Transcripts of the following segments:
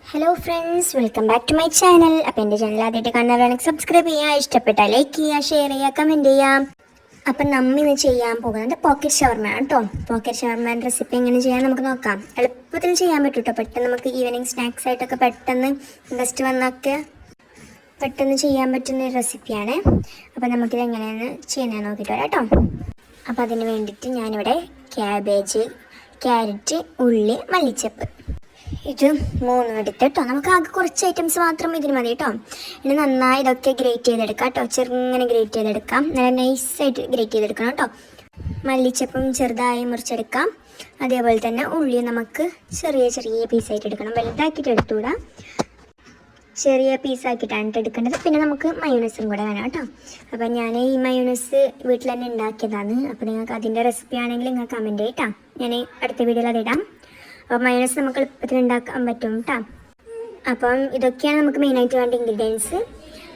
Hello friends, welcome back to my channel. അപ്പോൾ എൻ്റെ channel ആദ്യമായിട്ട് കാണുന്നവരാണെങ്കിൽ സബ്സ്ക്രൈബ് ചെയ്യുക, ഇഷ്ടപ്പെട്ടാൽ ലൈക്ക് ചെയ്യുക, ഷെയർ ചെയ്യുക, കമൻറ്റ് ചെയ്യാം. അപ്പം നമ്മൾ ഇന്ന് ചെയ്യാൻ പോകുന്നത് പോക്കറ്റ് ഷവർമയാണ് കേട്ടോ. പോക്കറ്റ് ഷവർമേൻ്റെ റെസിപ്പി എങ്ങനെ ചെയ്യാൻ നമുക്ക് നോക്കാം. എളുപ്പത്തിൽ ചെയ്യാൻ പറ്റും കേട്ടോ. പെട്ടെന്ന് നമുക്ക് ഈവനിങ് സ്നാക്സ് ആയിട്ടൊക്കെ പെട്ടെന്ന് ഗസ്റ്റ് വന്നൊക്കെ പെട്ടെന്ന് ചെയ്യാൻ പറ്റുന്ന ഒരു റെസിപ്പിയാണ്. അപ്പോൾ നമുക്കിത് എങ്ങനെയാണ് ചെയ്യുന്നത് നോക്കിയിട്ട് വരാം കേട്ടോ. അപ്പോൾ അതിന് വേണ്ടിയിട്ട് ഞാനിവിടെ ക്യാബേജ്, ക്യാരറ്റ്, ഉള്ളി, മല്ലിച്ചപ്പ് ഇത് മൂന്നും എടുത്ത് കേട്ടോ. നമുക്ക് ആകെ കുറച്ച് ഐറ്റംസ് മാത്രം ഇതിന് മതി കേട്ടോ. ഇനി നന്നായി ഇതൊക്കെ ഗ്രേറ്റ് ചെയ്തെടുക്കാം കേട്ടോ. ചെറുങ്ങനെ ഗ്രേറ്റ് ചെയ്തെടുക്കാം, നല്ല നൈസായിട്ട് ഗ്രേറ്റ് ചെയ്തെടുക്കണം കേട്ടോ. മല്ലിച്ചപ്പും ചെറുതായി മുറിച്ചെടുക്കാം. അതേപോലെ തന്നെ ഉള്ളി നമുക്ക് ചെറിയ ചെറിയ പീസായിട്ട് എടുക്കണം. വലുതാക്കിയിട്ട് എടുത്തുകൂടാ, ചെറിയ പീസാക്കിയിട്ടാണ് എടുക്കേണ്ടത്. പിന്നെ നമുക്ക് മയോണൈസും കൂടെ വേണം കേട്ടോ. അപ്പം ഞാൻ ഈ മയോണൈസ് വീട്ടിൽ തന്നെ ഉണ്ടാക്കിയതാണ്. അപ്പോൾ നിങ്ങൾക്ക് അതിൻ്റെ റെസിപ്പി ആണെങ്കിൽ നിങ്ങൾ കമൻറ്റ് ചെയ്യട്ടോ. ഞാൻ അടുത്ത വീഡിയോയിൽ അതിടാം. അപ്പോൾ മയോണൈസ് നമുക്ക് എളുപ്പത്തിൽ ഉണ്ടാക്കാൻ പറ്റും കേട്ടോ. അപ്പം ഇതൊക്കെയാണ് നമുക്ക് മെയിനായിട്ട് വേണ്ട ഇൻഗ്രീഡിയൻസ്.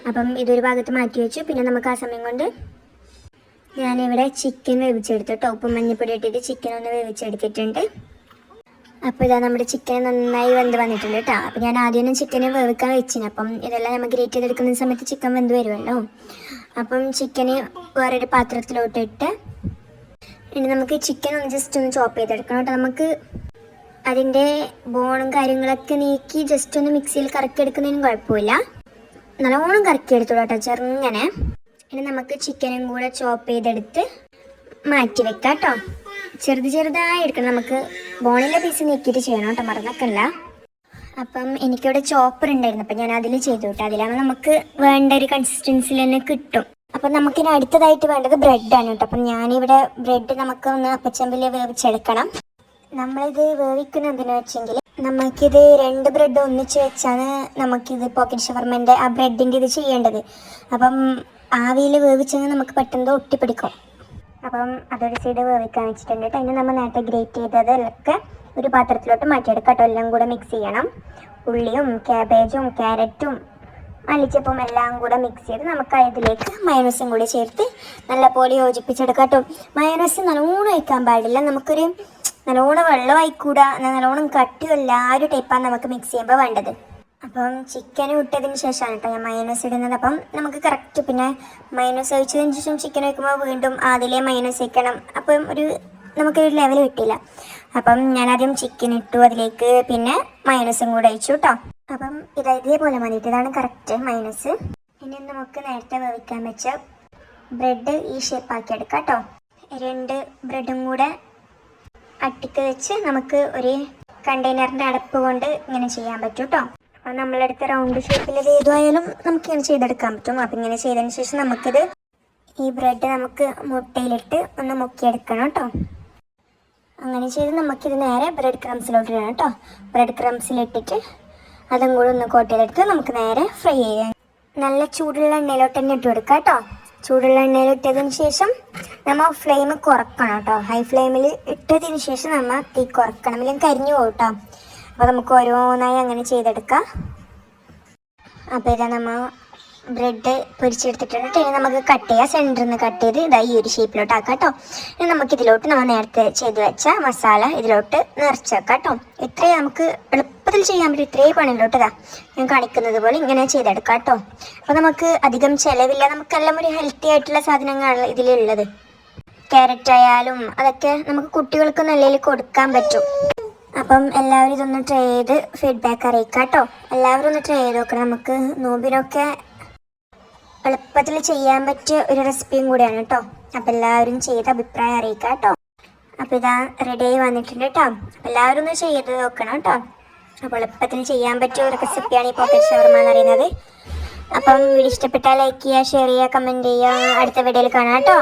അപ്പം ഇതൊരു ഭാഗത്ത് മാറ്റി വെച്ചു. പിന്നെ നമുക്ക് ആ സമയം കൊണ്ട് ഞാനിവിടെ ചിക്കൻ വേവിച്ചെടുത്തു കേട്ടോ. ഉപ്പും മഞ്ഞൾപ്പൊടി ഇട്ടിട്ട് ചിക്കൻ ഒന്ന് വേവിച്ചെടുത്തിട്ടുണ്ട്. അപ്പോൾ ഇതാ നമ്മുടെ ചിക്കൻ നന്നായി വെന്ത് വന്നിട്ടുണ്ട് കേട്ടോ. അപ്പോൾ ഞാൻ ആദ്യം ചിക്കന് വേവിക്കാൻ വെച്ചിന്. അപ്പം ഇതെല്ലാം നമ്മൾ ഗ്രേറ്റ് ചെയ്തെടുക്കുന്ന സമയത്ത് ചിക്കൻ വെന്ത് വരുമല്ലോ. അപ്പം ചിക്കന് വേറൊരു പാത്രത്തിലോട്ടിട്ട് ഇനി നമുക്ക് ചിക്കൻ ഒന്ന് ജസ്റ്റ് ഒന്ന് ചോപ്പ് ചെയ്തെടുക്കണം കേട്ടോ. നമുക്ക് അതിൻ്റെ ബോണും കാര്യങ്ങളൊക്കെ നീക്കി ജസ്റ്റ് ഒന്ന് മിക്സിയിൽ കറക്കി എടുക്കുന്നതിനും കുഴപ്പമില്ല. നല്ലോണം കറക്കി എടുത്തോളൂ കേട്ടോ, ചെറുങ്ങനെ. ഇനി നമുക്ക് ചിക്കനും കൂടെ ചോപ്പ് ചെയ്തെടുത്ത് മാറ്റി വെക്കാം കേട്ടോ. ചെറുതായി എടുക്കണം. നമുക്ക് ബോണിലെ പീസ് നീക്കിയിട്ട് ചെയ്യണം കേട്ടോ, മറന്നൊക്കെയല്ല. അപ്പം എനിക്കിവിടെ ചോപ്പർ ഉണ്ടായിരുന്നു, അപ്പം ഞാൻ അതിൽ ചെയ്തു കേട്ടോ. അതിലാകുമ്പോൾ നമുക്ക് വേണ്ട ഒരു കൺസിസ്റ്റൻസിൽ തന്നെ കിട്ടും. അപ്പം നമുക്കിനി അടുത്തതായിട്ട് വേണ്ടത് ബ്രെഡാണ് കേട്ടോ. അപ്പം ഞാനിവിടെ ബ്രെഡ് നമുക്ക് ഒന്ന് അപ്പച്ചമ്പിൽ വേവിച്ചെടുക്കണം. നമ്മളിത് വേവിക്കുന്നതെന്ന് വെച്ചെങ്കിൽ നമുക്കിത് 2 ബ്രെഡ് ഒന്നിച്ച് വെച്ചാണ് നമുക്കിത് പോക്കറ്റ് ഷവർമേൻ്റെ ആ ബ്രെഡിൻ്റെ ഇത് ചെയ്യേണ്ടത്. അപ്പം ആവിയിൽ വേവിച്ചെങ്കിൽ നമുക്ക് പെട്ടെന്ന് ഒട്ടിപ്പിടിക്കും. അപ്പം അതൊരു സൈഡ് വേവിക്കാൻ വെച്ചിട്ടുണ്ട് കേട്ടോ. അതിന് നമ്മൾ നേരത്തെ ഗ്രേറ്റ് ചെയ്തതൊക്കെ ഒരു പാത്രത്തിലോട്ട് മാറ്റിയെടുക്കാം കേട്ടോ. എല്ലാം കൂടെ മിക്സ് ചെയ്യണം. ഉള്ളിയും ക്യാബേജും ക്യാരറ്റും മല്ലിച്ചപ്പും എല്ലാം കൂടെ മിക്സ് ചെയ്ത് നമുക്ക് അതിലേക്ക് മയോണൈസും കൂടി ചേർത്ത് നല്ലപോലെ യോജിപ്പിച്ചെടുക്കാം കേട്ടോ. മയോണൈസ് നല്ലോണം ഒഴിക്കാൻ പാടില്ല. നമുക്കൊരു നല്ലോണം വെള്ളം ആയിക്കൂടാ, നല്ലോണം കട്ടിയല്ല, ആ ഒരു ടൈപ്പാണ് നമുക്ക് മിക്സ് ചെയ്യുമ്പോൾ വേണ്ടത്. അപ്പം ചിക്കൻ ഇട്ടതിന് ശേഷമാണ് കേട്ടോ ഞാൻ മയോണൈസ് ഇടുന്നത്. അപ്പം നമുക്ക് കറക്റ്റ് പിന്നെ മയോണൈസ് ഒഴിച്ചതിന് ശേഷം ചിക്കൻ വയ്ക്കുമ്പോൾ വീണ്ടും അതിലേ മയോണൈസ് വയ്ക്കണം. അപ്പം നമുക്കൊരു ലെവൽ കിട്ടില്ല. അപ്പം ഞാനാദ്യം ചിക്കൻ ഇട്ടു, അതിലേക്ക് പിന്നെ മയോണൈസും കൂടെ ഒഴിച്ചു കേട്ടോ. അപ്പം ഇതേപോലെ മതിയിട്ട് ഇതാണ് കറക്റ്റ് മയോണൈസ്. ഇനി നമുക്ക് നേരത്തെ വേവിക്കാൻ വെച്ച ബ്രെഡ് ഈ ഷേപ്പാക്കി എടുക്കാം കേട്ടോ. 2 ബ്രെഡും കൂടെ അട്ടിക്ക് വെച്ച് നമുക്ക് ഒരു കണ്ടെയ്നറിൻ്റെ അടപ്പ് കൊണ്ട് ഇങ്ങനെ ചെയ്യാൻ പറ്റും കേട്ടോ. അപ്പം നമ്മളെടുത്ത റൗണ്ട് ഷേപ്പിൽ ഏതുമായാലും നമുക്കിങ്ങനെ ചെയ്തെടുക്കാൻ പറ്റും. അപ്പം ഇങ്ങനെ ചെയ്തതിന് ശേഷം നമുക്കിത് ഈ ബ്രെഡ് നമുക്ക് മുട്ടയിലിട്ട് ഒന്ന് മുക്കിയെടുക്കണം കേട്ടോ. അങ്ങനെ ചെയ്ത് നമുക്കിത് നേരെ ബ്രെഡ് ക്രംസിലോട്ട് ഇടണം കേട്ടോ. ബ്രെഡ് ക്രംസിലിട്ടിട്ട് അതും കൂടി ഒന്ന് കോട്ട് ചെയ്തെടുത്ത് നമുക്ക് നേരെ ഫ്രൈ ചെയ്യാം. നല്ല ചൂടുള്ള എണ്ണയിലോട്ട് തന്നെ ഇട്ട് കൊടുക്കാം കേട്ടോ. ചൂടുള്ള എണ്ണയിൽ ഇട്ടതിന് ശേഷം നമ്മൾ ഫ്ലെയിം കുറക്കണം കേട്ടോ. ഹൈ ഫ്ലെയിമിൽ ഇട്ടതിന് ശേഷം നമ്മൾ തീ കുറക്കണം, അല്ലെങ്കിൽ കരിഞ്ഞു പോകും കേട്ടോ. അപ്പോൾ നമുക്ക് ഓരോന്നായി അങ്ങനെ ചെയ്തെടുക്കാം. അപ്പോൾ ഇതാ നമ്മൾ ബ്രെഡ് പൊരിച്ചെടുത്തിട്ടുണ്ട്. ഇനി നമുക്ക് കട്ട് ചെയ്യാം. സെൻറ്ററിൽ നിന്ന് കട്ട് ചെയ്ത് ഇതാ ഈ ഒരു ഷേപ്പിലോട്ട് ആക്കാം കേട്ടോ. ഇനി നമുക്കിതിലോട്ട് നമ്മൾ നേരത്തെ ചെയ്ത് വെച്ച മസാല ഇതിലോട്ട് നിറച്ച് വെക്കാം കേട്ടോ. ഇത്രയും നമുക്ക് എളുപ്പത്തിൽ ചെയ്യാൻ പറ്റും. ഇത്രയും പണിയിലോട്ട് ഇതാ ഞാൻ കാണിക്കുന്നത് പോലെ ഇങ്ങനെ ചെയ്തെടുക്കാം കേട്ടോ. അപ്പോൾ നമുക്ക് അധികം ചിലവില്ല. നമുക്കെല്ലാം ഒരു ഹെൽത്തി ആയിട്ടുള്ള സാധനങ്ങളാണ് ഇതിലുള്ളത്. ക്യാരറ്റ് ആയാലും അതൊക്കെ നമുക്ക് കുട്ടികൾക്ക് നല്ലതിൽ കൊടുക്കാൻ പറ്റും. അപ്പം എല്ലാവരും ഇതൊന്ന് ട്രൈ ചെയ്ത് ഫീഡ്ബാക്ക് അറിയിക്കാം കേട്ടോ. എല്ലാവരും ഒന്ന് ട്രൈ ചെയ്ത് നോക്കണം. നമുക്ക് നോമ്പിനൊക്കെ എളുപ്പത്തിൽ ചെയ്യാൻ പറ്റിയ ഒരു റെസിപ്പിയും കൂടിയാണ് കേട്ടോ. അപ്പോൾ എല്ലാവരും ചെയ്ത് അഭിപ്രായം അറിയിക്കാം കേട്ടോ. അപ്പോൾ ഇതാ റെഡിയായി വന്നിട്ടുണ്ട് കേട്ടോ. എല്ലാവരും ഒന്ന് ചെയ്ത് നോക്കണം കേട്ടോ. അപ്പോൾ എളുപ്പത്തിൽ ചെയ്യാൻ പറ്റിയ ഒരു റെസിപ്പിയാണ് ഈ പോക്കറ്റ് ഷവർമ എന്ന് പറയുന്നത്. അപ്പം വീഡിയോ ഇഷ്ടപ്പെട്ടാൽ ലൈക്ക് ചെയ്യുക, ഷെയർ ചെയ്യുക, കമൻറ്റ് ചെയ്യുക. അടുത്ത വീഡിയോയിൽ കാണാം കേട്ടോ.